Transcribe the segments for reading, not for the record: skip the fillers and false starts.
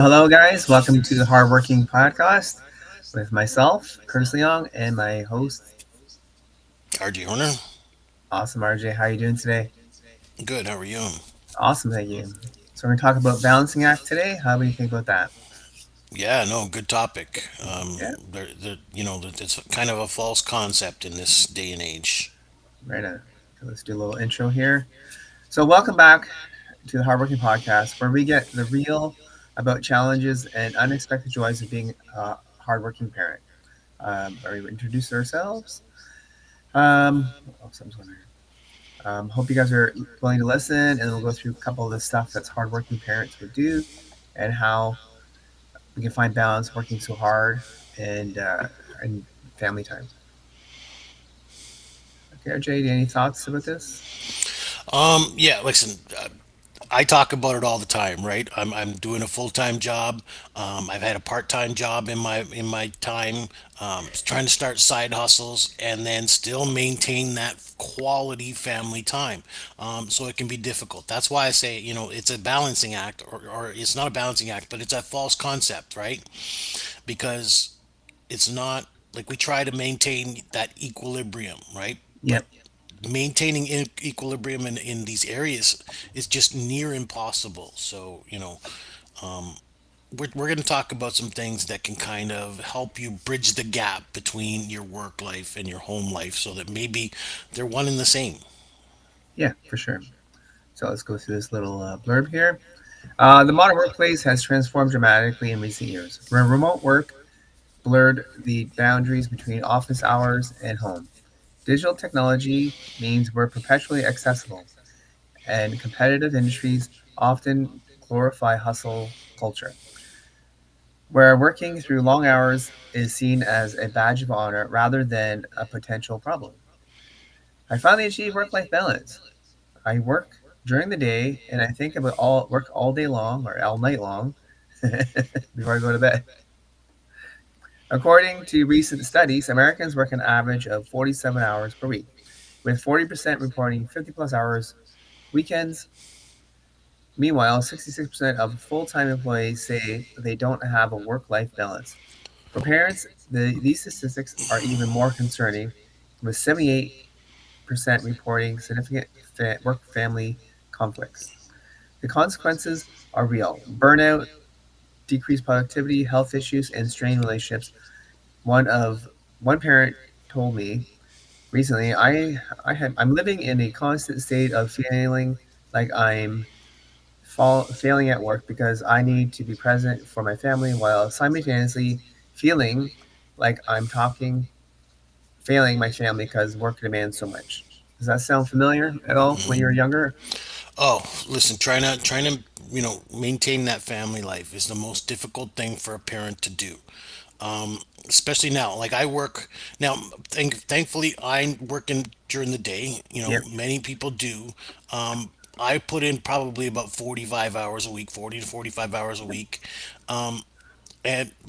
Hello, guys. Welcome to the Hardworking Podcast with myself, Curtis Leong, and my host, RG Horner. Awesome RJ. How are you doing today? Good. How are you? Awesome, thank you. So we're going to talk about balancing act today. How do you think about that? Yeah, no, good topic. Yeah, It's kind of a false concept in this day and age. right on. So let's do a little intro here. So welcome back to the Hardworking Podcast, where we get the real about challenges and unexpected joys of being a hardworking parent. Where we introduce ourselves. What else I was wondering? Hope you guys are willing to listen, and we'll go through a couple of the stuff that's hardworking parents would do, and how we can find balance working so hard and family time. Okay, RJ, any thoughts about this? Yeah, listen, I talk about it all the time, right? I'm doing a full time job. I've had a part time job in my time, trying to start side hustles and then still maintain that quality family time. So it can be difficult. That's why I say, it's a balancing act, or it's not a balancing act, but it's a false concept, right? Because it's not like we try to maintain that equilibrium, right? But Yep. maintaining equilibrium in these areas is just near impossible. So, we're going to talk about some things that can kind of help you bridge the gap between your work life and your home life so that maybe they're one and the same. Yeah, for sure. So let's go through this little blurb here. The modern workplace has transformed dramatically in recent years. Remote work blurred the boundaries between office hours and home. Digital technology means we're perpetually accessible, and competitive industries often glorify hustle culture, where working through long hours is seen as a badge of honor rather than a potential problem. I finally achieved work life balance. I work during the day and I think about all work all day long or all night long before I go to bed. According to recent studies, Americans work an average of 47 hours per week, with 40% reporting 50 plus hours weekends. Meanwhile, 66% of full time employees say they don't have a work life balance. For parents, these statistics are even more concerning, with 78% reporting significant work family conflicts. The consequences are real: burnout, decreased productivity, health issues, and strained relationships. One of one parent told me recently, I'm living in a constant state of feeling like I'm failing at work because I need to be present for my family while simultaneously feeling like I'm failing my family because work demands so much. Does that sound familiar at all when you were younger? Oh, listen, trying to maintain that family life is the most difficult thing for a parent to do. Especially now, like I work now. Thankfully, I'm working during the day. Yep. Many people do. I put in probably about 45 hours a week, 40 to 45 hours a week. And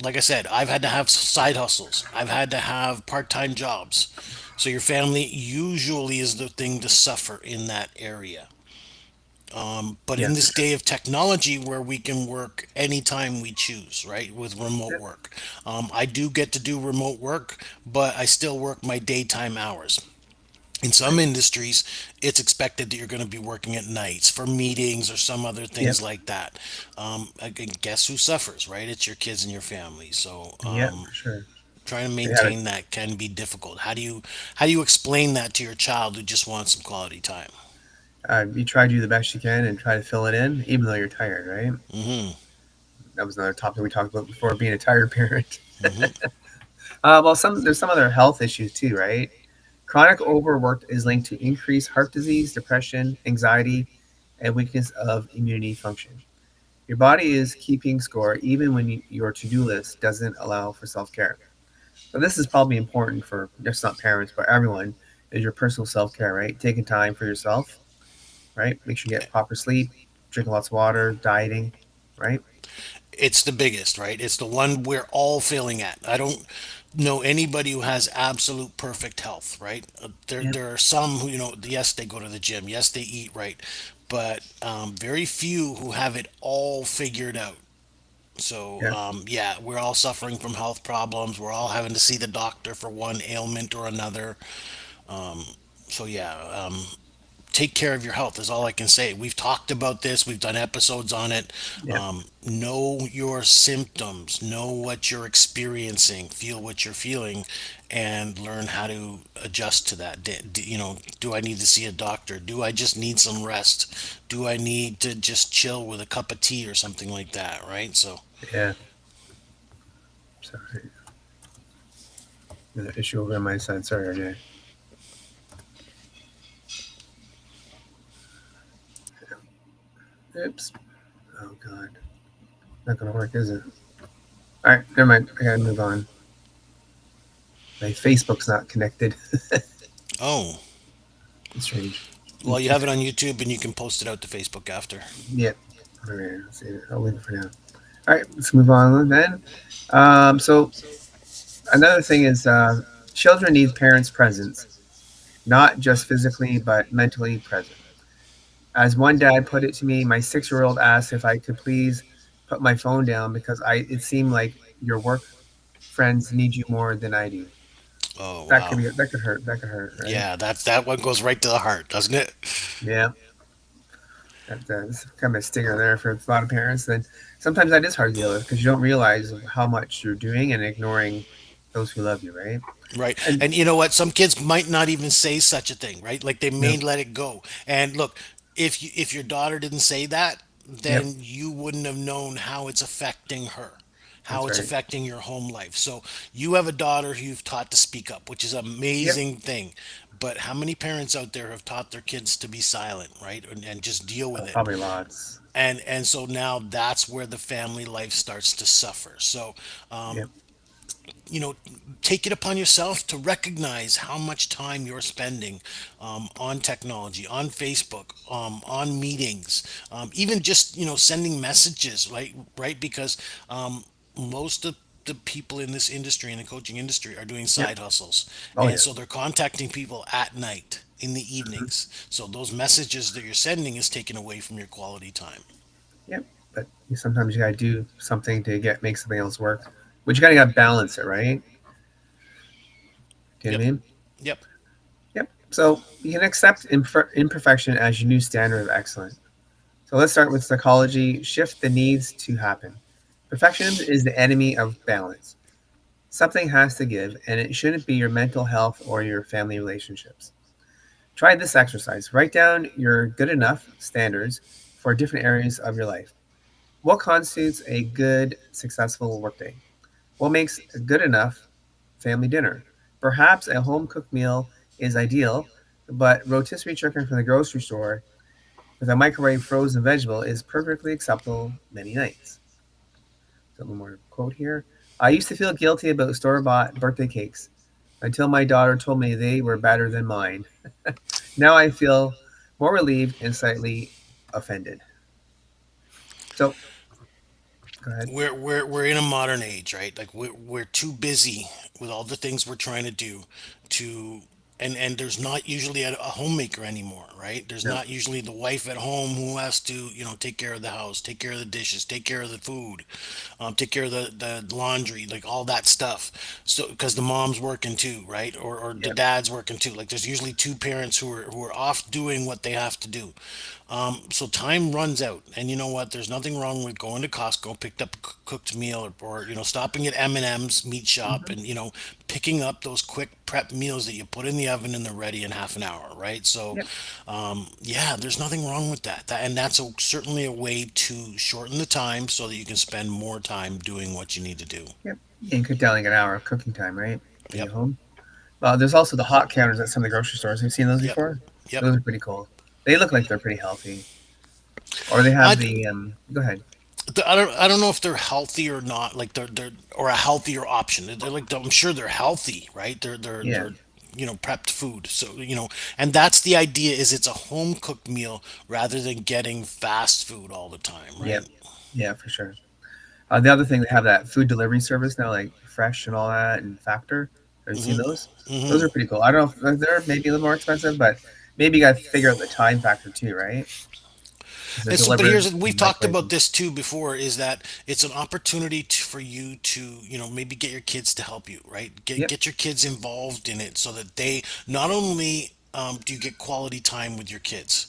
like I said, I've had to have side hustles. I've had to have part-time jobs. So your family usually is the thing to suffer in that area. But Yeah, in for this sure. day of technology where we can work anytime we choose, right, with remote Yep. work, I do get to do remote work, but I still work my daytime hours. In some Right. industries, it's expected that you're going to be working at nights for meetings or some other Yep. things like that. Guess who suffers, right? It's your kids and your family. So Yep. For sure. trying to They had a maintain that can be difficult. How do you explain that to your child who just wants some quality time? you try to do the best you can and try to fill it in, even though you're tired, right? Hmm. That was another topic we talked about before, being a tired parent. Hmm. Well, there's some other health issues too, right? Chronic overwork is linked to increased heart disease, depression, anxiety, and weakness of immunity function. Your body is keeping score even when your to-do list doesn't allow for self-care. So this is probably important for just not parents, but everyone, is your personal self-care, right? Taking time for yourself, right? Make sure you get proper sleep, drinking lots of water, dieting, right? It's the biggest, right? It's the one we're all failing at. I don't know anybody who has absolute perfect health, right? There, Yep. there are some who, yes, they go to the gym, yes, they eat right, but very few who have it all figured out. So, Yeah. yeah, we're all suffering from health problems. We're all having to see the doctor for one ailment or another. So, yeah, take care of your health is all I can say. We've talked about this, we've done episodes on it. Yeah. Know your symptoms, know what you're experiencing, feel what you're feeling, and learn how to adjust to that. Do I need to see a doctor? Do I just need some rest? Do I need to just chill with a cup of tea or something like that, right? So, Yeah. Sorry. The issue over on my side. Sorry, RJ. Oops. Oh God. Not gonna work, is it? All right. Never mind. I gotta move on. My Facebook's not connected. oh, It's strange. well, you have it on YouTube and you can post it out to Facebook after. Yep. All right. Let's see. I'll leave it for now. All right. Let's move on then. So another thing is children need parents' presence, not just physically but mentally present. As one dad put it to me, my 6-year-old asked if I could please put my phone down because it seemed like your work friends need you more than I do. Oh, That could wow. be that could hurt. That could hurt, right? Yeah, that one goes right to the heart, doesn't it? Yeah, that's kind of a stinger there for a lot of parents. Then sometimes that is hard to deal with because you don't realize how much you're doing and ignoring those who love you, right? Right. And And you know what? Some kids might not even say such a thing, right? Like they may yep, let it go. And look, if your daughter didn't say that, yep, then you wouldn't have known how it's affecting her, how that's it's right. affecting your home life. So you have a daughter who you've taught to speak up, which is an Yep, amazing thing. But how many parents out there have taught their kids to be silent, right? And just deal with it. probably lots. And so now that's where the family life starts to suffer. So Yep, you know, take it upon yourself to recognize how much time you're spending on technology, on Facebook, on meetings, even just sending messages, right? Because most of the people in this industry, in the coaching industry, are doing yep. side hustles, Oh and yeah. so they're contacting people at night in the Mhm. evenings. So those messages that you're sending is taken away from your quality time. Yep. But sometimes you gotta do something to make something else work. But you gotta balance it, right? Do you know Yep. what I mean? Yep. Yep. So you can accept imperfection as your new standard of excellence. So let's start with psychology. Shift the needs to happen. Perfection is the enemy of balance. Something has to give, and it shouldn't be your mental health or your family relationships. Try this exercise. Write down your good enough standards for different areas of your life. What constitutes a good, successful workday? What makes a good enough family dinner? Perhaps a home cooked meal is ideal, but rotisserie chicken from the grocery store with a microwave frozen vegetable is perfectly acceptable many nights. So, one more quote here. I used to feel guilty about store bought birthday cakes until my daughter told me they were better than mine. Now I feel more relieved and slightly offended. So, go ahead. We're in a modern age, right? Like we're too busy with all the things we're trying to do to and there's not usually a homemaker anymore, right? There's No. not usually the wife at home who has to take care of the house, take care of the dishes, take care of the food, take care of the laundry, like all that stuff. So because the mom's working too, right? Or the Yep. dad's working too. Like there's usually two parents who are off doing what they have to do. So time runs out, and you know what? There's nothing wrong with going to Costco, picked up a cooked meal, or stopping at M&M's meat shop, Hmm. and picking up those quick prep meals that you put in the oven and they're ready in half an hour, right? So, Yep. yeah, there's nothing wrong with that. And that's certainly a way to shorten the time so that you can spend more time doing what you need to do. Yep. You can cut down like an hour of cooking time, right? When Yep, you're home. There's also the hot counters at some of the grocery stores. Have you seen those yep, before? yep. Those are pretty cool. They look like they're pretty healthy. Or they I, have the go ahead. I don't know if they're healthy or not. Like they're or a healthier option. They're like I'm sure they're healthy, right? Yeah. They're prepped food. So and that's the idea. Is it's a home cooked meal rather than getting fast food all the time, Yep. right? Yeah, for sure. The other thing, they have that food delivery service now, like Fresh and all that, and Factor. Have you seen Hmm. those? Those Hmm. are pretty cool. I don't know if they're maybe a little more expensive, but maybe you got to figure out the time factor too, right? Is it And so, but delivered here's, we've in talked microwave? about this too before, is that it's an opportunity for you to, maybe get your kids to help you, right? Yep, Get your kids involved in it so that they not only do you get quality time with your kids,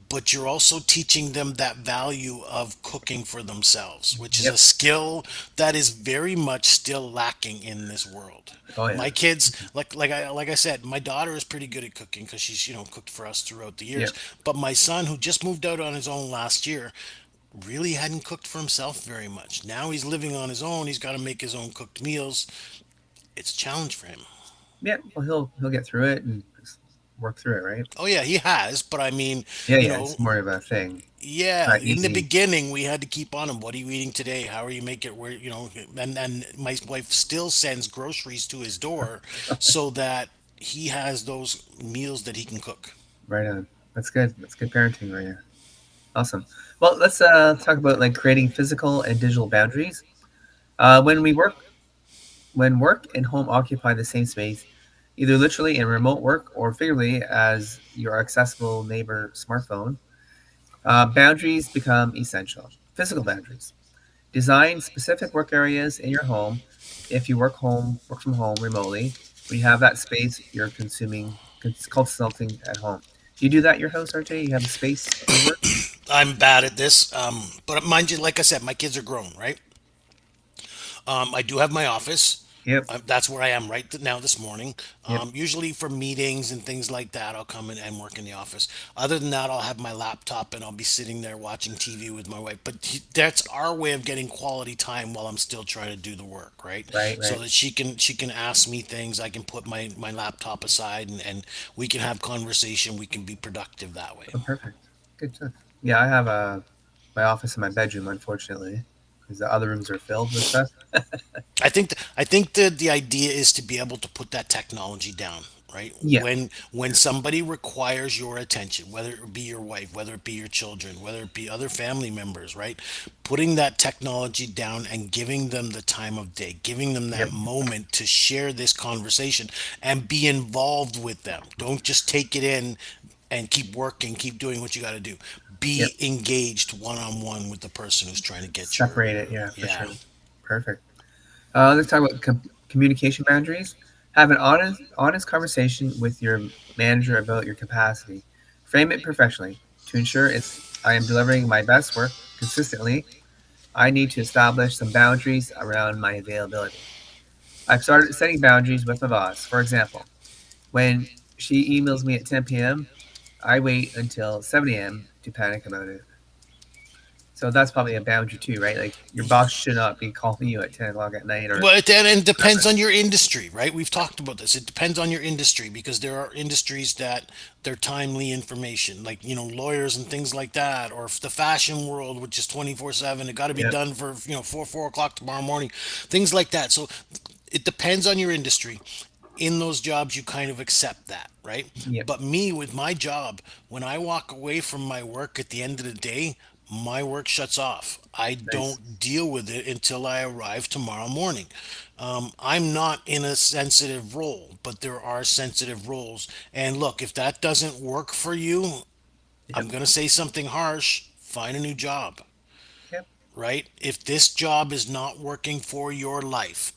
but you're also teaching them that value of cooking for themselves, which is a yep. skill that is very much still lacking in this world. Oh yeah. My kids, like I said, my daughter is pretty good at cooking because she's cooked for us throughout the years. Yep. But my son, who just moved out on his own last year, really hadn't cooked for himself very much. Now he's living on his own. He's got to make his own cooked meals. It's a challenge for him. Yeah. Well, he'll get through it and just work through it, right? Oh yeah, he has. But I mean, Yeah, you yeah. know, It's more of a thing. It's yeah. not In the easy. beginning, we had to keep on him. What are you eating today? How are you make it? Where and my wife still sends groceries to his door so that he has those meals that he can cook. Right on. That's good. That's good parenting right here. Awesome. Well, let's talk about like creating physical and digital boundaries. When we work, when work and home occupy the same space, either literally in remote work or figuratively as your accessible neighbor smartphone, boundaries become essential. Physical boundaries. Design specific work areas in your home. If you work from home remotely, when you have that space, you're consulting at home. Do you do that at your house, RJ? You have a space for your work? I'm bad at this, but mind you, like I said, my kids are grown, right? I do have my office. Yep, That's where I am right now this morning. yep, Usually for meetings and things like that, I'll come in and work in the office. Other than that, I'll have my laptop and I'll be sitting there watching TV with my wife. But that's our way of getting quality time while I'm still trying to do the work, right? right, So right. that she can ask me things. I can put my laptop aside and we can have conversation. We can be productive that way. Oh, perfect. Good stuff. Yeah, I have my office in my bedroom, unfortunately, because the other rooms are filled with stuff. I think the idea is to be able to put that technology down, right? Yeah, When somebody requires your attention, whether it be your wife, whether it be your children, whether it be other family members, right? Putting that technology down and giving them the time of day, giving them that yep, moment to share this conversation and be involved with them. Don't just take it in and keep working, keep doing what you got to do. yep. Be engaged one on one with the person who's trying to get your, Separate it. Yeah, for yeah. sure. Perfect. Let's talk about communication boundaries. Have an honest conversation with your manager about your capacity. Frame it professionally. To ensure I am delivering my best work consistently, I need to establish some boundaries around my availability. I've started setting boundaries with my boss. For example, when she emails me at 10 p.m., I wait until 7 a.m. to panic about it. So that's probably a boundary too, right? Like your boss should not be calling you at 10 o'clock at night or Well, it depends whatever. on your industry, right? We've talked about this. It depends on your industry because there are industries that they're timely information, like lawyers and things like that, or the fashion world, which is 24/7. It got to be Yep, done for 4 o'clock tomorrow morning, things like that. So it depends on your industry. In those jobs, you kind of accept that, right? yep, But me, with my job, when I walk away from my work at the end of the day, my work shuts off. I nice. don't deal with it until I arrive tomorrow morning. I'm not in a sensitive role, but there are sensitive roles. And look, if that doesn't work for you, I'm Yep, going to say something harsh. Find a new job, yep, right? If this job is not working for your life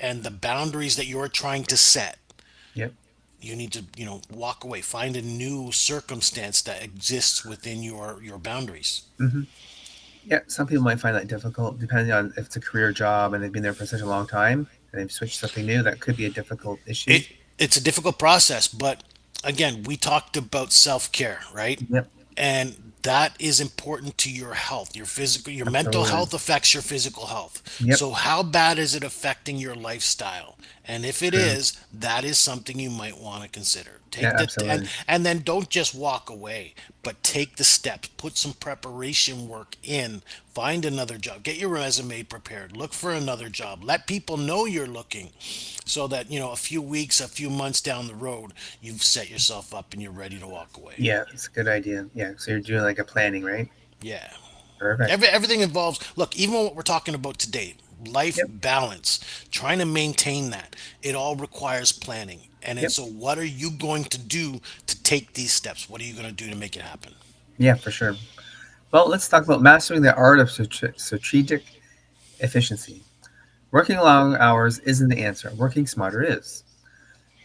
and the boundaries that you're trying to set, yep. you need to walk away, find a new circumstance that exists within your boundaries. Hmm. Yeah, some people might find that difficult, depending on if it's a career job and they've been there for such a long time and they've switched to something new. That could be a difficult issue. It's a difficult process, but again, we talked about self-care, right? Yep, And that is important to your health. Your physical, your mental absolutely. health affects your physical health. Yep, So how bad is it affecting your lifestyle? And if it true. is, that is something you might want to consider. Yeah, Take the absolutely. and then don't just walk away, but take the steps. Put some preparation work in. Find another job. Get your resume prepared. Look for another job. Let people know you're looking so that, a few weeks, a few months down the road, you've set yourself up and you're ready to walk away. Yeah, it's a good idea. Yeah, so you're doing like a planning, right? Yeah. Perfect. Everything involves, look, even what we're talking about today, life Yep, balance, trying to maintain that, it all requires planning. And yep. so, what are you going to do to take these steps? What are you going to do to make it happen? Yeah, for sure. Well, let's talk about mastering the art of strategic efficiency. Working long hours isn't the answer. Working smarter is.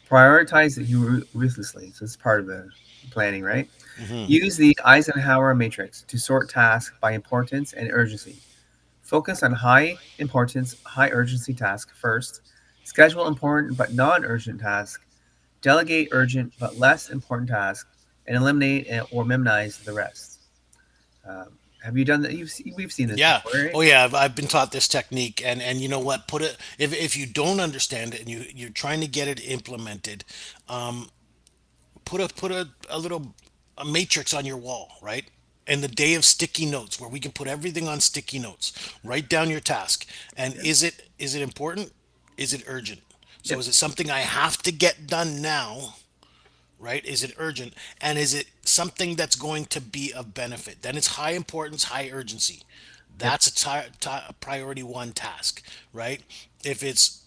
Prioritize you ruthlessly. So it's part of the planning, right? Hmm. Use the Eisenhower matrix to sort tasks by importance and urgency. Focus on high importance, high urgency tasks first. Schedule important but non urgent tasks. Delegate urgent but less important tasks. And eliminate or minimize the rest. Have you done that? We've seen this Yeah. before, right? Oh yeah. I've been taught this technique, and you know what? Put it if you don't understand it and you're trying to get it implemented, put a little a matrix on your wall, right? And the day of sticky notes, where we can put everything on sticky notes. Write down your task, and Yep. is it important? Is it urgent? So Yep. is it something I have to get done now, right? Is it urgent? And is it something that's going to be of benefit? Then it's high importance, high urgency. Yep. That's a priority one task, right? If it's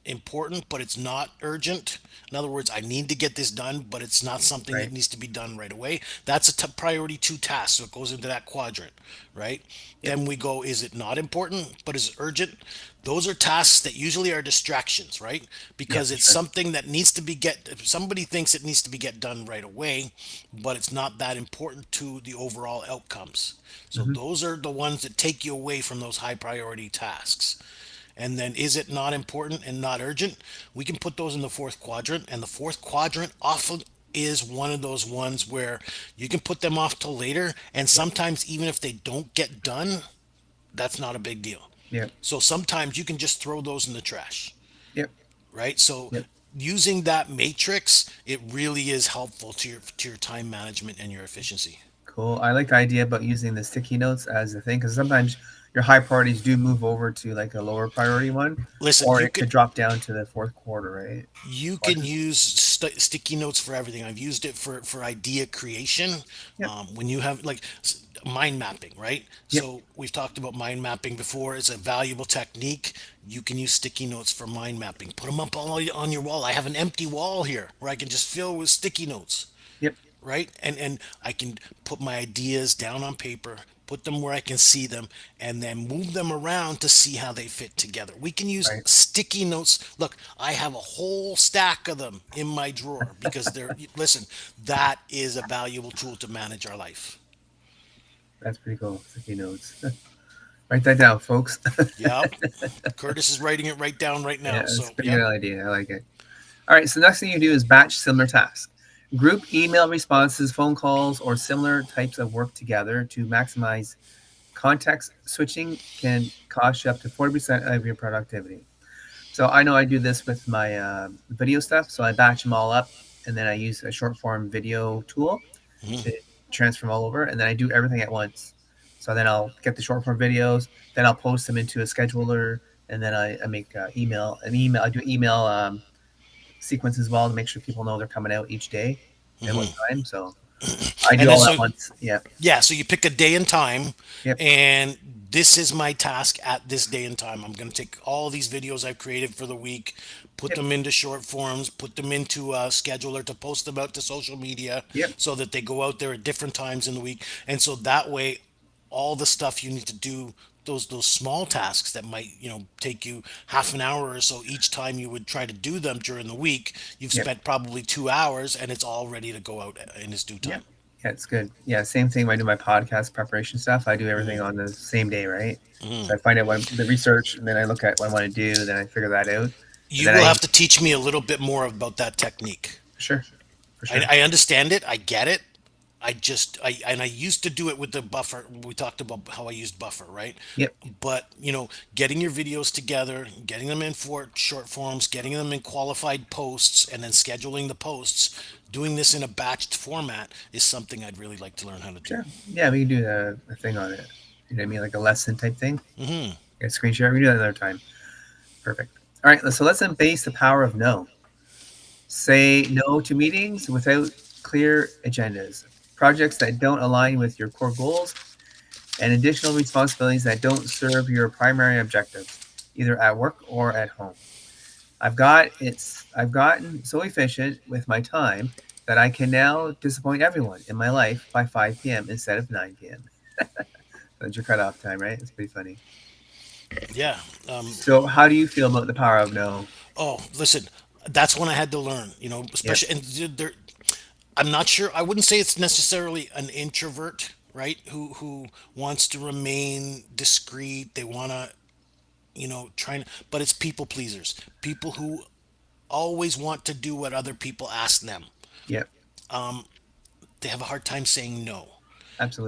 important but it's not urgent, in other words, I need to get this done, but it's not something that Right. needs to be done right away. That's a priority two task, so it goes into that quadrant, right? Yep. Then we go, is it not important but is it urgent? Those are tasks that usually are distractions, right? Yeah, Because for it's sure. something that needs to be get if somebody thinks it needs to be get done right away, but it's not that important to the overall outcomes. So Hmm. those are the ones that take you away from those high priority tasks. And then, is it not important and not urgent? We can put those in the fourth quadrant, and the fourth quadrant often is one of those ones where you can put them off till later, and Yep. sometimes even if they don't get done, that's not a big deal. Yep. So sometimes you can just throw those in the trash, Yep. right? So Yep. using that matrix, it really is helpful to your time management and your efficiency. Cool. I like the idea about using the sticky notes as the thing because sometimes your high priorities do move over to like a lower priority one, Listen, or it could drop down to the fourth quarter, right? you can Quadrant. use sticky notes for everything. I've used it for idea creation. Yep. When you have like mind mapping, right? Yep. So we've talked about mind mapping before. It's a valuable technique. You can use sticky notes for mind mapping. Put them up all on your wall. I have an empty wall here where I can just fill with sticky notes, Yep. right? And I can put my ideas down on paper, put them where I can see them, and then move them around to see how they fit together. We can use Right. sticky notes. Look, I have a whole stack of them in my drawer because they're listen, that is a valuable tool to manage our life. That's pretty cool. Sticky notes. Write that down, folks. Yep. Curtis is writing it right down right Yeah, now. that's a So, pretty yep. good idea. I like it. All right. So the next thing you do is batch similar tasks. Group email responses, phone calls, or similar types of work together to maximize context switching can cost you up to 40% of your productivity. So I know I do this with my video stuff. So I batch them all up, and then I use a short form video tool to Mhm. transfer them all over, and then I do everything at once. So then I'll get the short form videos, then I'll post them into a scheduler, and then I make email. I do email sequence as well to make sure people know they're coming out each day and what Mhm. time. So I do And then all at so once. Yeah. yeah, so you pick a day and time, Yep. and this is my task at this day and time. I'm going to take all these videos I've created for the week, put Yep. them into short forms, put them into a scheduler to post them out to social media Yep. so that they go out there at different times in the week. And so that way, all the stuff you need to do, those small tasks that might take you half an hour or so each time you would try to do them during the week, you've Yep. spent probably 2 hours and it's all ready to go out in its due Yep. time. Yeah, it's good. Yeah, same thing when I do my podcast preparation stuff. I do everything Hmm. on the same day, right? So I Hmm. find out what the research, and then I look at what I want to do, then I figure that out, and You then will I have to teach me a little bit more about that technique. for sure, for I, sure. I understand it. I get it. I used to do it with the buffer. We talked about how I used buffer, right? Yep. But getting your videos together, getting them in for short forms, getting them in qualified posts, and then scheduling the posts, doing this in a batched format is something I'd really like to learn how to do. Sure. Yeah, we can do a thing on it. You know what I mean? Like a lesson type thing. Hmm. A screen share. We can do that another time. Perfect. All right. So let's embrace the power of no. Say no to meetings without clear agendas, projects that don't align with your core goals, and additional responsibilities that don't serve your primary objectives, either at work or at home. I've gotten so efficient with my time that I can now disappoint everyone in my life by 5 p.m. instead of 9 p.m. That's your cutoff time, right? It's pretty funny. Yeah. So, how do you feel about the power of no? Oh, listen, that's when I had to learn. Yep, Especially, and there, I'm not sure. I wouldn't say it's necessarily an introvert, right? Who wants to remain discreet. They want to, trying, but it's people pleasers. People who always want to do what other people ask them. yep, They have a hard time saying no.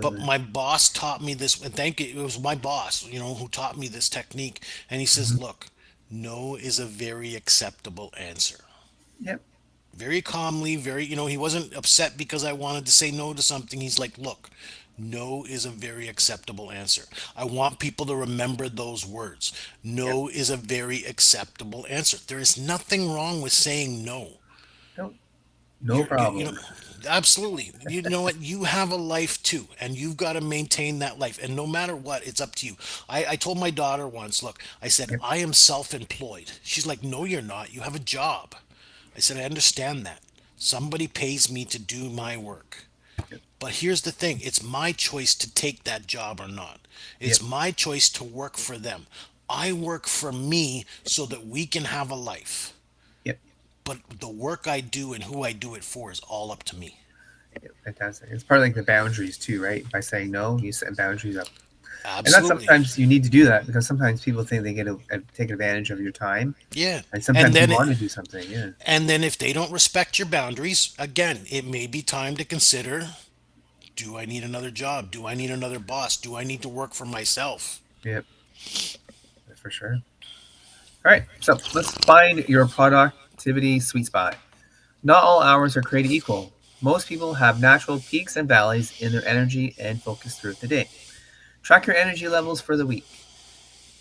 But absolutely. my boss taught me this, and thank you, it was my boss, who taught me this technique. And he says, Hmm. look, no is a very acceptable answer. Yep, Very calmly, he wasn't upset because I wanted to say no to something. He's like, look, no is a very acceptable answer. I want people to remember those words. yep. No is a very acceptable answer. There is nothing wrong with saying no. Nope, no You know, problem. absolutely. You know what? You have a life too, and you've got to maintain that life. And no matter what, it's up to you. I told my daughter once, look, I said, Yep, I am self employed. She's like, no, you're not. You have a job. I said, I understand that. Somebody pays me to do my work. yep, But here's the thing, it's my choice to take that job or not. yep, It's my choice to work for them. I work for me so that we can have a life. yep, But the work I do and who I do it for is all up to me. yep. Fantastic. It's part of like the boundaries too, right? By saying no, you set boundaries up. And that's Absolutely. sometimes you need to do that because sometimes people think they get take advantage of your time, Yeah. and And sometimes you then want to do something. Yeah, and then if they don't respect your boundaries, again, it may be time to consider, do I need another job? Do I need another boss? Do I need to work for myself? yep, for sure. All right, so let's find your productivity sweet spot. Not all hours are created equal. Most people have natural peaks and valleys in their energy and focus throughout the day. Track your energy levels for the week.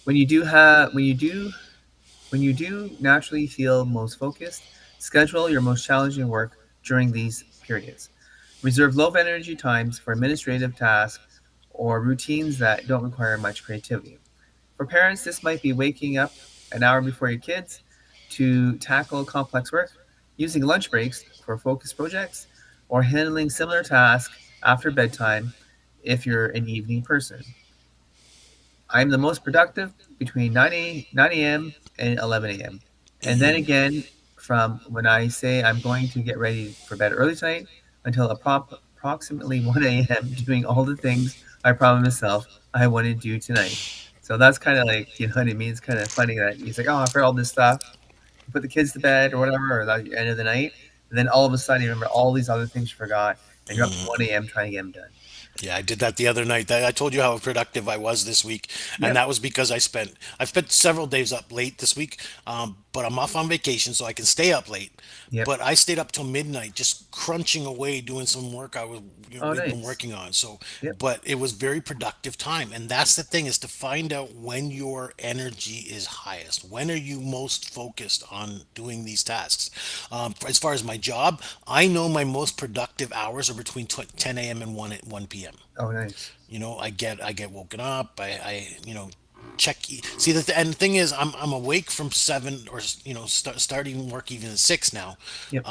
When you do have when you do naturally feel most focused, schedule your most challenging work during these periods. Reserve low energy times for administrative tasks or routines that don't require much creativity. For parents, this might be waking up an hour before your kids to tackle complex work, using lunch breaks for focused projects, or handling similar tasks after bedtime if you're an evening person. I'm the most productive between 9 a.m. and 11 a.m. And then again, from when I say I'm going to get ready for bed early tonight until approximately 1 a.m., doing all the things I promised myself I want to do tonight. So that's kind of like, you know what I mean? It's kind of funny that he's like, oh, I forgot all this stuff. You put the kids to bed or whatever, or that's the end of the night. And then all of a sudden, you remember all these other things you forgot, and you're up to 1 a.m. trying to get them done. Yeah, I did that the other night. I told you how productive I was this week, and Yep, that was because I've spent several days up late this week. But I'm off on vacation, so I can stay up late. yep. But I stayed up till midnight, just crunching away, doing some work Oh, we've been nice. working on. So, Yep, but it was very productive time, and that's the thing, is to find out when your energy is highest. When are you most focused on doing these tasks? As far as my job, I know my most productive hours are between 10 a.m. and 1 p.m. oh, nice. I get woken up. Check. See and the thing is, I'm awake from 7, or starting work even at 6 now. Yep,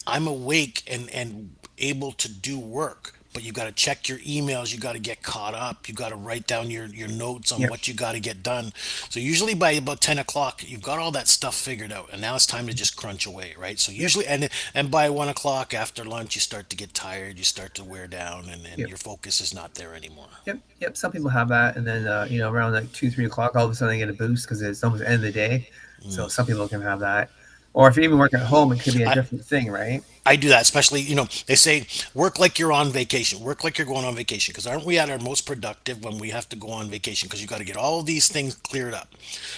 I'm awake and able to do work. But you got to check your emails. You got to get caught up. You got to write down your notes on yep, what you got to get done. So usually by about 10 o'clock, you've got all that stuff figured out, and now it's time to just crunch away, right? So yep, usually, and by 1 o'clock after lunch, you start to get tired. You start to wear down, and yep. your focus is not there anymore. Yep, yep. Some people have that, and then around like 2, 3 o'clock, all of a sudden they get a boost because it's almost the end of the day. So some people can have that, or if you even work at home, it could be a I, different thing, right? I do that, especially, they say work like you're on vacation, work like you're going on vacation. Because aren't we at our most productive when we have to go on vacation? Because you got to get all these things cleared up.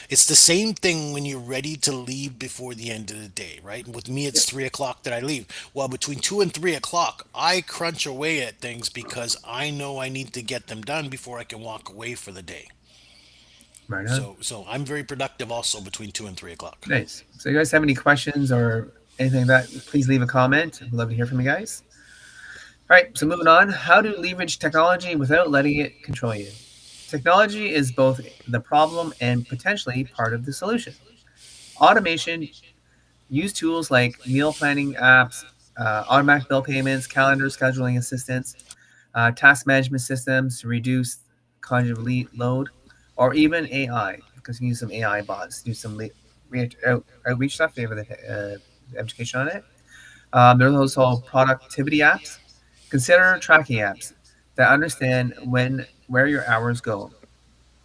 It's the same thing when you're ready to leave before the end of the day, right? With me, it's Yep, 3 o'clock that I leave. Well, between 2 and 3 o'clock, I crunch away at things because I know I need to get them done before I can walk away for the day. right on. So I'm very productive also between 2 and 3 o'clock. Nice. So you guys have any questions or anything like that? Please leave a comment. We'd love to hear from you guys. All right, so moving on. How to leverage technology without letting it control you? Technology is both the problem and potentially part of the solution. Automation, use tools like meal planning apps, automatic bill payments, calendar scheduling assistance. task management systems to reduce cognitive load, or even AI, because you can use some AI bots, do some outreach stuff. They have the education on it. There's also productivity apps. Consider tracking apps that understand where your hours go.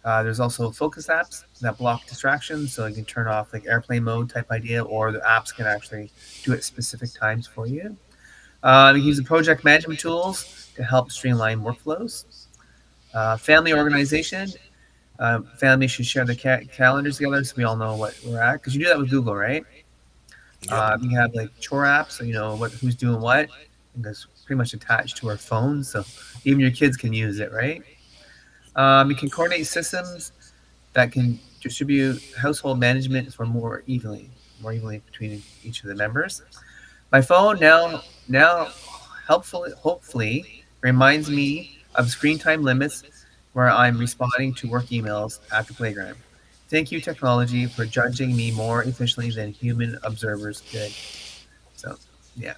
There's also focus apps that block distractions, so you can turn off like airplane mode type idea, or the apps can actually do it specific times for you. You can use the project management tools to help streamline workflows. Family organization. Families should share their calendars together so we all know what we're at. Because you do that with Google, right? Yep. You have like chore apps, so you know who's doing what. And that's pretty much attached to our phones, so even your kids can use it, right? You can coordinate systems that can distribute household management for more evenly between each of the members. My phone now hopefully reminds me of screen time limits where I'm responding to work emails after playground. Thank you, technology, for judging me more efficiently than human observers could. So, yeah,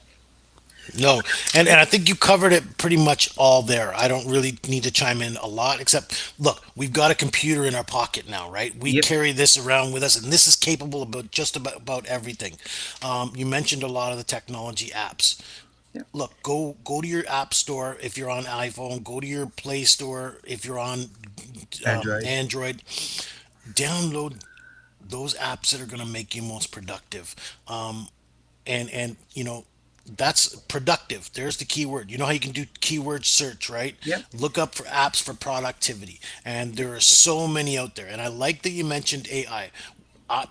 No, and I think you covered it pretty much all there. I don't really need to chime in a lot, except look, we've got a computer in our pocket now, right? We yep, carry this around with us, and this is capable of just about everything. You mentioned a lot of the technology apps. yep, Look, go to your app store if you're on iPhone. Go to your Play Store if you're on Android, Android. Download those apps that are going to make you most productive. And that's productive. There's the keyword. You know how you can do keyword search, right? yep, Look up for apps for productivity, and there are so many out there. And I like that you mentioned AI. uh,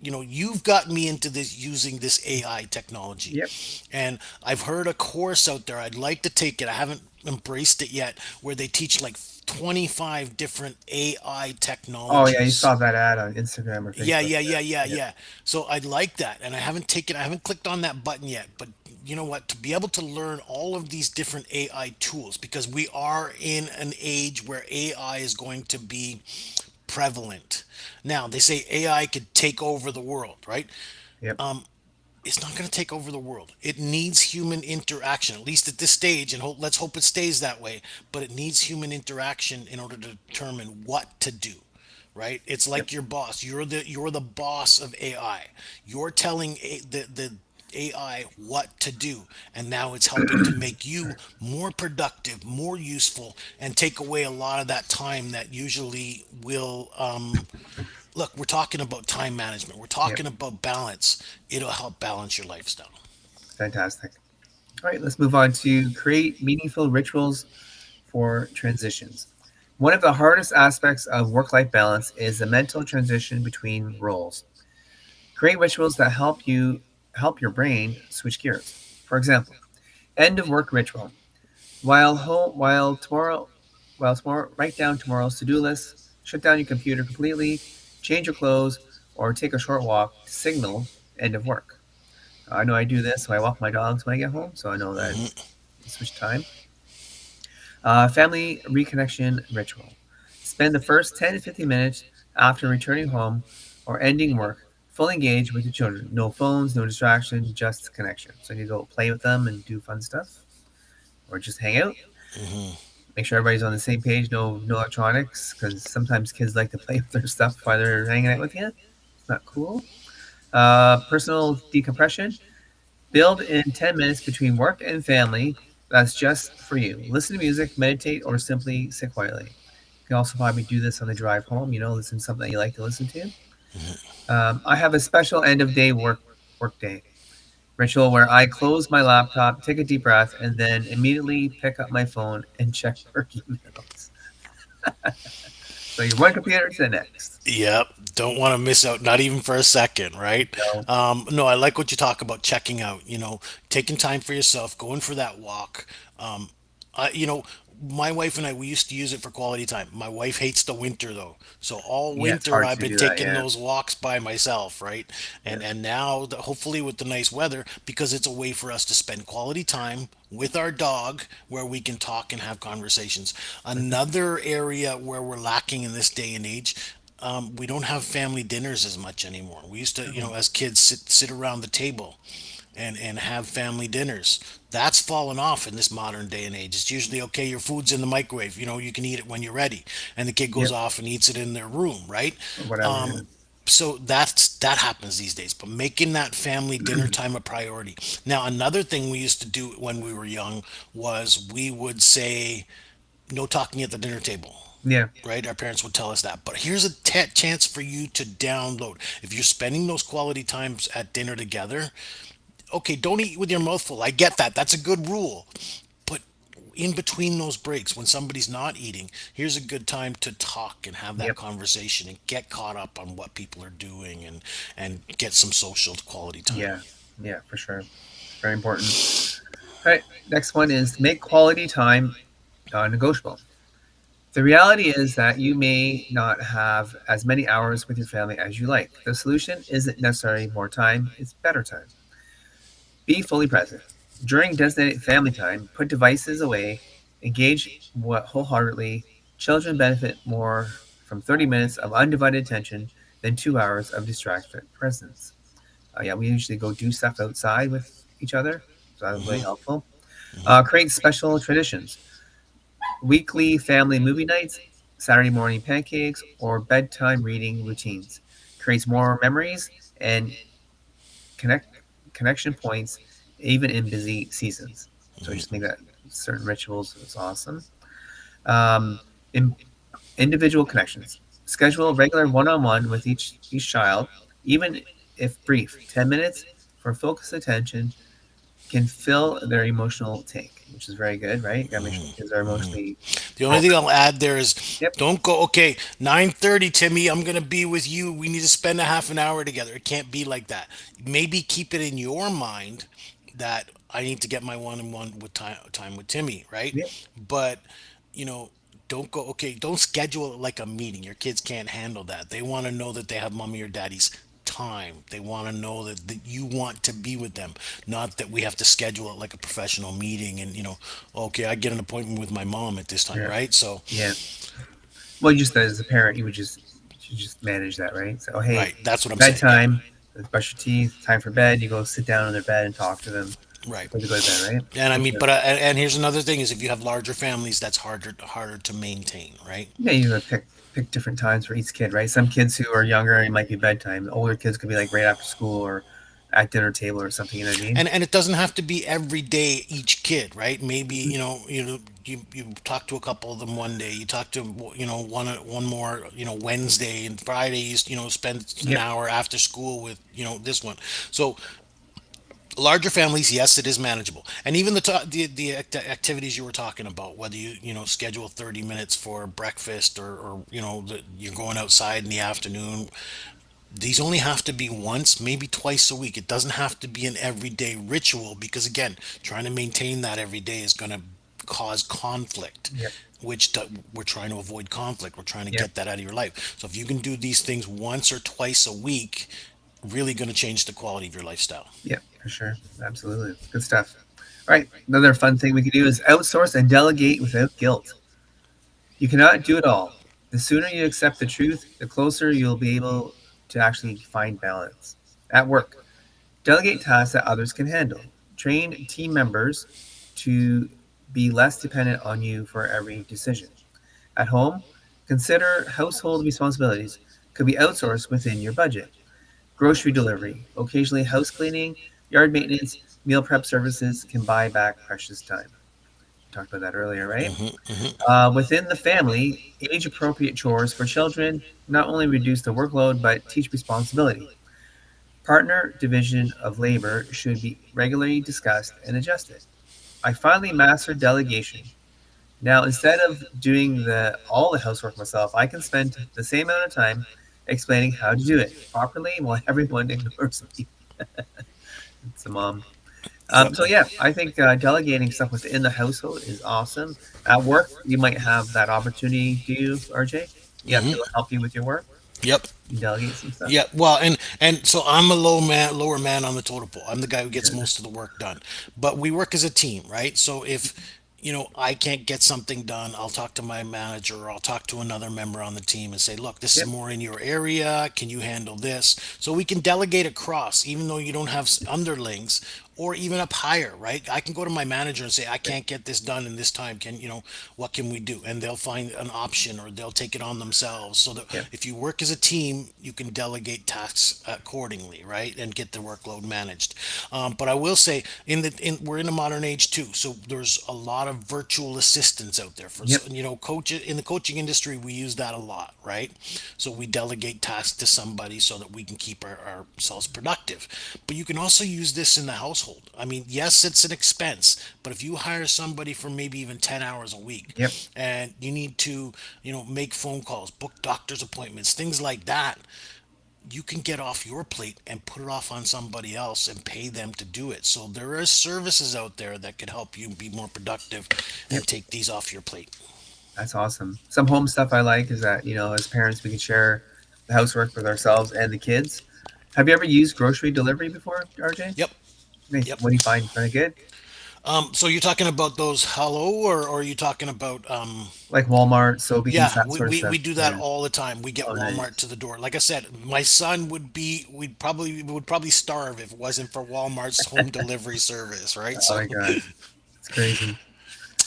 you've got me into this, using this AI technology, yep. and I've heard a course out there. I'd like to take it. I haven't embraced it yet, where they teach like 25 different AI Oh yeah, you saw technologies. that ad on Instagram or Yeah, Facebook. yeah, Yeah, yeah, yeah, yep, yeah. So I'd like that, and I haven't clicked on that button yet. But you know what? To be able to learn all of these different AI tools, because we are in an age where AI is going to be prevalent. Now, they say AI could take over the world, right? yep, It's not going to take over the world. It needs human interaction, at least at this stage, and let's hope it stays that way. But it needs human interaction in order to determine what to do. Right? It's yep, like your boss. You're the boss of AI. You're telling the AI what to do, and now it's helping to make you more productive, more useful, and take away a lot of that time that usually will. Look, we're talking about time management. We're yep. talking about balance. It'll help balance your lifestyle. Fantastic. All right, let's move on to create meaningful rituals for transitions. One of the hardest aspects of work life balance is the mental transition between roles. Create rituals that help your brain switch gears. For example, end of work ritual. While home, while tomorrow, write down tomorrow's to-do list. Shut down your computer completely. Change your clothes, or take a short walk to signal end of work. I know I do this, so I walk my dogs when I get home, so I know that switch time. Family reconnection ritual. Spend the first 10 to 15 minutes after returning home or ending work fully engaged with your children. No phones, no distractions, just connection. So you go play with them and do fun stuff or just hang out. Make sure everybody's on the same page, no electronics, because sometimes kids like to play with their stuff while they're hanging out with you. It's not cool. Personal decompression. Build in 10 minutes between work and family that's just for you. Listen to music, meditate, or simply sit quietly. You can also probably do this on the drive home, listen to something that you like to listen to. I have a special end of day work day ritual where I close my laptop, take a deep breath, and then immediately pick up my phone and check work emails. So you're one computer to the next. Yep. Don't want to miss out, not even for a second, right? No. No, I like what you talk about checking out, taking time for yourself, going for that walk. Um, my wife and I, we used to use it for quality time. My wife hates the winter though. So all Yeah, it's winter hard I've to been do that. taking Yeah. those walks by myself, right? Yeah. And now hopefully with the nice weather, because it's a way for us to spend quality time with our dog where we can talk and have conversations. Another area where we're lacking in this day and age, we don't have family dinners as much anymore. We used to, Oh, as kids, sit around the table. and have family dinners. That's fallen off in this modern day and age. It's usually okay, your food's in the microwave, you can eat it when you're ready, and the kid goes Yep. off and eats it in their room, right? Or whatever. So that happens these days, but making that family dinner time a priority. Now, another thing we used to do when we were young was we would say no talking at the dinner table, Yeah. right? Our parents would tell us that. But here's a chance for you to download. If you're spending those quality times at dinner together, okay, don't eat with your mouth full. I get that. That's a good rule. But in between those breaks, when somebody's not eating, here's a good time to talk and have that Yep. conversation and get caught up on what people are doing, and get some social quality time. Yeah. Yeah, for sure. Very important. All right. Next one is make quality time negotiable. The reality is that you may not have as many hours with your family as you like. The solution isn't necessarily more time, it's better time. Be fully present. During designated family time, put devices away, engage wholeheartedly. Children benefit more from 30 minutes of undivided attention than 2 hours of distracted presence. Yeah, we usually go do stuff outside with each other, so that was really helpful. Create special traditions. Weekly family movie nights, Saturday morning pancakes, or bedtime reading routines creates more memories and connect connection points even in busy seasons. So just make that certain rituals. It's awesome. Um, in, Individual connections. Schedule regular one-on-one with each child, even if brief. 10 minutes for focused attention can fill their emotional tank, which is very good, right? You gotta make sure kids are emotionally The only thing focused. I'll add there is Yep. don't go, okay, 9:30, Timmy, I'm going to be with you. We need to spend a half an hour together. It can't be like that. Maybe keep it in your mind that I need to get my one-on-one with time with Timmy, right? Yep. But, you know, don't go, okay, don't schedule it like a meeting. Your kids can't handle that. They want to know that they have mommy or daddy's time. They want to know that you want to be with them, not that we have to schedule it like a professional meeting, and, okay, I get an appointment with my mom at this time, Yeah. right? So, Yeah. Well, you just as a parent, you just manage that, right? So, hey, right, that's what I'm saying. Yeah, bedtime, brush your teeth, time for bed. You go sit down on their bed and talk to them right. before they go to bed, right? And I For mean, sure. but and here's another thing is if you have larger families, that's harder to maintain, right? Yeah, you gotta pick different times for each kid, right? Some kids who are younger, it might be bedtime. Older kids could be like right after school or at dinner table or something. You know what I mean? And it doesn't have to be every day each kid, right? Maybe you talk to a couple of them one day, you talk to one more Wednesday, and Fridays spend an Yep. hour after school with this one. So larger families, yes, it is manageable. And even the activities you were talking about, whether schedule 30 minutes for breakfast, or you're going outside in the afternoon, these only have to be once, maybe twice a week. It doesn't have to be an everyday ritual, because again, trying to maintain that every day is going to cause conflict, Yep. which we're trying to avoid conflict. We're trying to Yep. get that out of your life. So if you can do these things once or twice a week, really going to change the quality of your lifestyle. Yep. For sure. Absolutely. Good stuff. All right. Another fun thing we can do is outsource and delegate without guilt. You cannot do it all. The sooner you accept the truth, the closer you'll be able to actually find balance. At work, delegate tasks that others can handle. Train team members to be less dependent on you for every decision. At home, consider household responsibilities could be outsourced within your budget. Grocery delivery, occasionally house cleaning, yard maintenance, meal prep services can buy back precious time. We talked about that earlier, right? Within the family, age appropriate chores for children not only reduce the workload but teach responsibility. Partner division of labor should be regularly discussed and adjusted. I finally mastered delegation. Now, instead of doing all the housework myself, I can spend the same amount of time explaining how to do it properly while everyone ignores me. It's a mom. Yep. So yeah, I think delegating stuff within the household is awesome. At work, you might have that opportunity. Do you, RJ? You have people help you with your work. Yep. You delegate some stuff. Yeah, well, and so I'm a lower man on the totem pole. I'm the guy who gets most of the work done. But we work as a team, right? So if I can't get something done, I'll talk to my manager or I'll talk to another member on the team and say, look, this is Yep. more in your area. Can you handle this? So we can delegate across, even though you don't have underlings or even up higher, right? I can go to my manager and say, I Yep. can't get this done in this time. What can we do? And they'll find an option or they'll take it on themselves so that Yep. if you work as a team, you can delegate tasks accordingly, right? And get the workload managed. But I will say, we're in a modern age too, so there's a lot of virtual assistants out there for Yep. coach in the coaching industry. We use that a lot, right? So we delegate tasks to somebody so that we can keep ourselves productive. But you can also use this in the household. I mean, yes, it's an expense, but if you hire somebody for maybe even 10 hours a week Yep. and you need to make phone calls, book doctor's appointments, things like that, you can get off your plate and put it off on somebody else and pay them to do it. So there are services out there that can help you be more productive Yep. and take these off your plate. That's awesome. Some home stuff I like is that, as parents, we can share the housework with ourselves and the kids. Have you ever used grocery delivery before, RJ? Yep. Nice. Yep. What do you find? Find it good? So you're talking about those hello, or are you talking about Like Walmart, Sobeys, yeah, that we, sort of we, stuff. we do that Yeah. all the time. We get Oh, Walmart nice. to the door. Like I said, my son we would probably starve if it wasn't for Walmart's home delivery service, right? Oh So my God. It's crazy.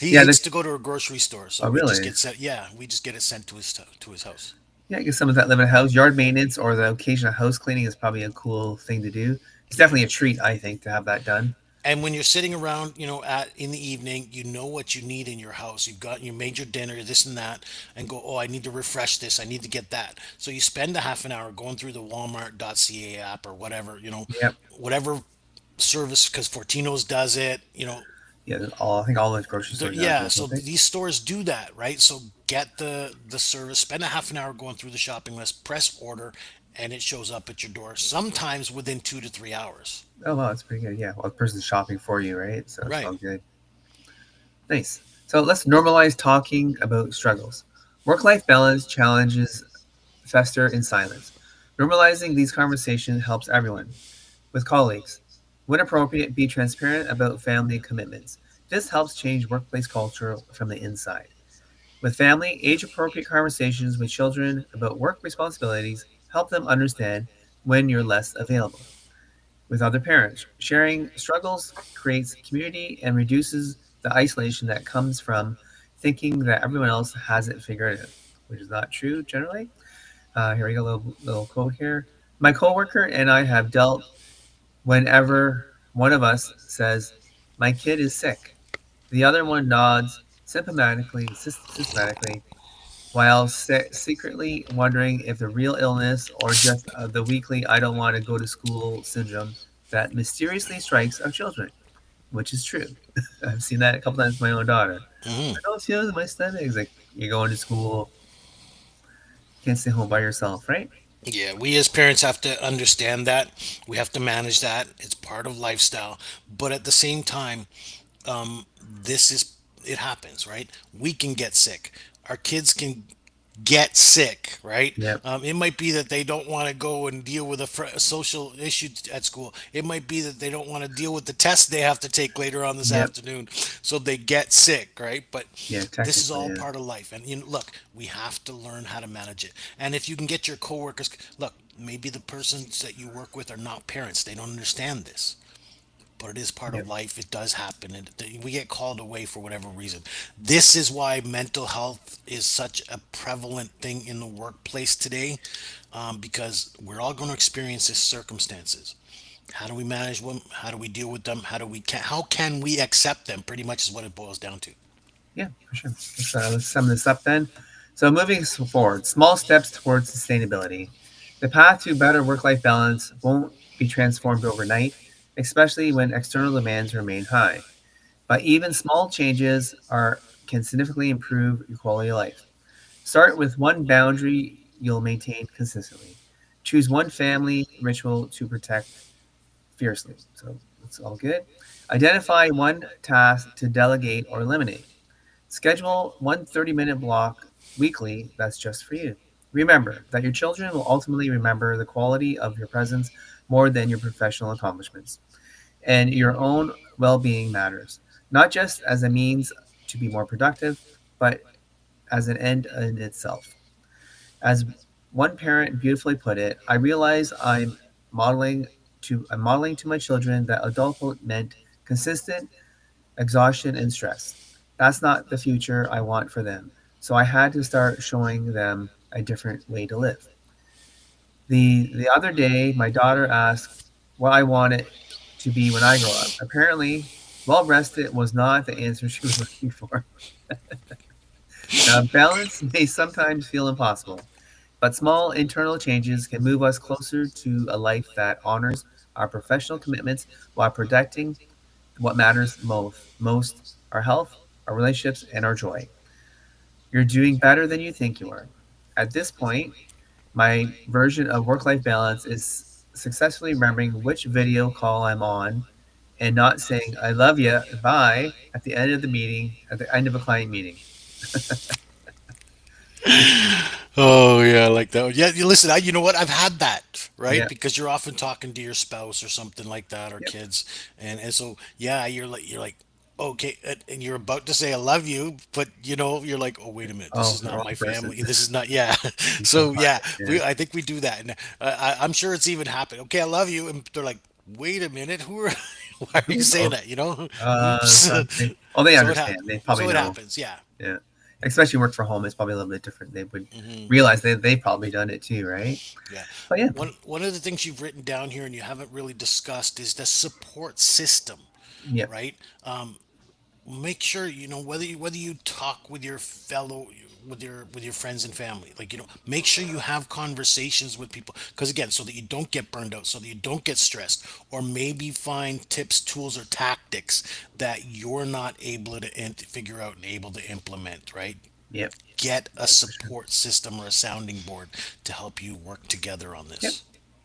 he Yeah. hates to go to a grocery store, so Oh, we just really? get sent. Yeah, we just get it sent to his house. Yeah, I guess some of that live in a house, yard maintenance, or the occasional house cleaning is probably a cool thing to do. It's Yeah. definitely a treat, I think, to have that done. And when you're sitting around, at in the evening, you know what you need in your house. You made your dinner, this and that, and go, oh, I need to refresh this. I need to get that. So you spend a half an hour going through the Walmart.ca app or whatever, Yep. whatever service, because Fortino's does it. Yeah, all I think all the grocery stores now do Yeah. it, So don't they? these stores do that, right? So get the service, spend a half an hour going through the shopping list, press order, and it shows up at your door. Sometimes within 2 to 3 hours. Oh wow, that's pretty good. Yeah, well, the person's shopping for you, right? So it's Right. all good. Nice. So let's normalize talking about struggles. Work-life balance challenges fester in silence. Normalizing these conversations helps everyone. With colleagues, when appropriate, be transparent about family commitments. This helps change workplace culture from the inside. With family, age appropriate conversations with children about work responsibilities help them understand when you're less available. With other parents, sharing struggles creates community and reduces the isolation that comes from thinking that everyone else has it figured out, which is not true generally. Here we go, little quote here. My coworker and I have dealt whenever one of us says, "My kid is sick," the other one nods systematically, while secretly wondering if the real illness or just the weekly "I don't want to go to school" syndrome that mysteriously strikes our children, which is true. I've seen that a couple times with my own daughter. Hmm. I don't feel in my stomach. It's like you're going to school, you can't stay home by yourself, right? Yeah, we as parents have to understand that. We have to manage that. It's part of lifestyle. But at the same time, this is it happens, right? We can get sick. Our kids can get sick, right? Yep, It might be that they don't want to go and deal with a social issue at school. It might be that they don't want to deal with the test they have to take later on this yep, afternoon, so they get sick, right? But yeah, this is technically, all yeah, part of life, and look, we have to learn how to manage it. And if you can get your coworkers, look, maybe the persons that you work with are not parents; they don't understand this, but it is part of yep, life. It does happen, and we get called away for whatever reason. This is why mental health is such a prevalent thing in the workplace today, because we're all going to experience these circumstances. How do we manage them? How do we deal with them? How can we accept them? Pretty much is what it boils down to. yeah, for sure. Let's sum this up then. So moving forward, small steps towards sustainability. The path to better work-life balance won't be transformed overnight, especially when external demands remain high. But even small changes can significantly improve your quality of life. Start with one boundary you'll maintain consistently. Choose one family ritual to protect fiercely. So it's all good. Identify one task to delegate or eliminate. Schedule one 30-minute block weekly that's just for you. Remember that your children will ultimately remember the quality of your presence more than your professional accomplishments. And your own well being matters, not just as a means to be more productive, but as an end in itself. As one parent beautifully put it, I realize modeling I'm modeling to my children that adulthood meant consistent exhaustion and stress. That's not the future I want for them. So I had to start showing them a different way to live. The other day, my daughter asked what I wanted to be when I grow up. Apparently, well rested was not the answer she was looking for. Now, balance may sometimes feel impossible, but small internal changes can move us closer to a life that honors our professional commitments while protecting what matters most our health, our relationships, and our joy. You're doing better than you think you are. At this point, my version of work life balance is successfully remembering which video call I'm on and not saying, I love you, bye, at the end of the meeting, at the end of a client meeting. Oh yeah, I like that one. Yeah, you listen. You know what? I've had that, right? Yeah, Because you're often talking to your spouse or something like that, or yep. kids, and so yeah, you're like, okay, and you're about to say I love you, but you're like, oh wait a minute, this Oh, is the not wrong my person. family. This is not, yeah. You so So yeah, hard. Yeah, I think we do that, and I'm sure it's even happened. Okay, I love you, and they're like, wait a minute, who are, why are you who's saying oh, that? Oops. they So understand. They probably so it know. happens, yeah. Yeah, especially work from home. It's probably a little bit different. They would Hmm. realize they've probably done it too, right? Yeah. But yeah, One of the things you've written down here and you haven't really discussed is the support system, yeah, right? Make sure whether you talk with your fellow with your friends and family, like make sure you have conversations with people, because again, so that you don't get burned out, so that you don't get stressed, or maybe find tips, tools, or tactics that you're not able to figure out and able to implement, right? yep, Get a that's for sure. support system or a sounding board to help you work together on Yep, this.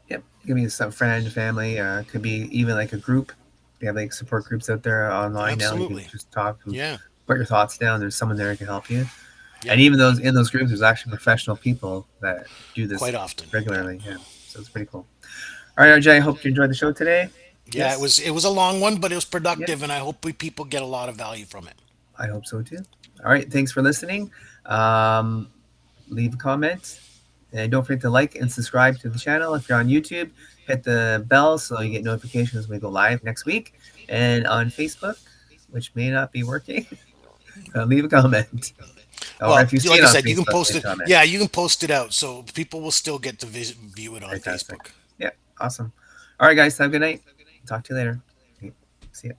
yep. It could be some friend, family. Could be even like a group. They have like support groups out there online now. You can Absolutely. just talk and Yeah. put your thoughts down. There's someone there who can help you. And Yeah. even those in those groups, there's actually professional people that do this Quite often. Yeah. regularly. Yeah, so it's pretty cool. All right, RJ. I hope you enjoyed the show today. Yeah, it Yes. was it was a long one, but it was Yep. productive, and I hope people get a lot of value from it. I hope so too. All right. Thanks for listening. Um, Leave a comment. And don't forget to like and subscribe to the channel. If you're on YouTube, hit the bell so you get notifications when we go live next week. And on Facebook, which may not be working, leave a comment. Or Well, if you see like it I on said, you can Facebook, post leave a it. comment. Yeah, you can post it out, so people will still get to view it on Fantastic. Facebook. Yeah, awesome. All right, guys, have a good night. Talk to you later. Okay, see ya.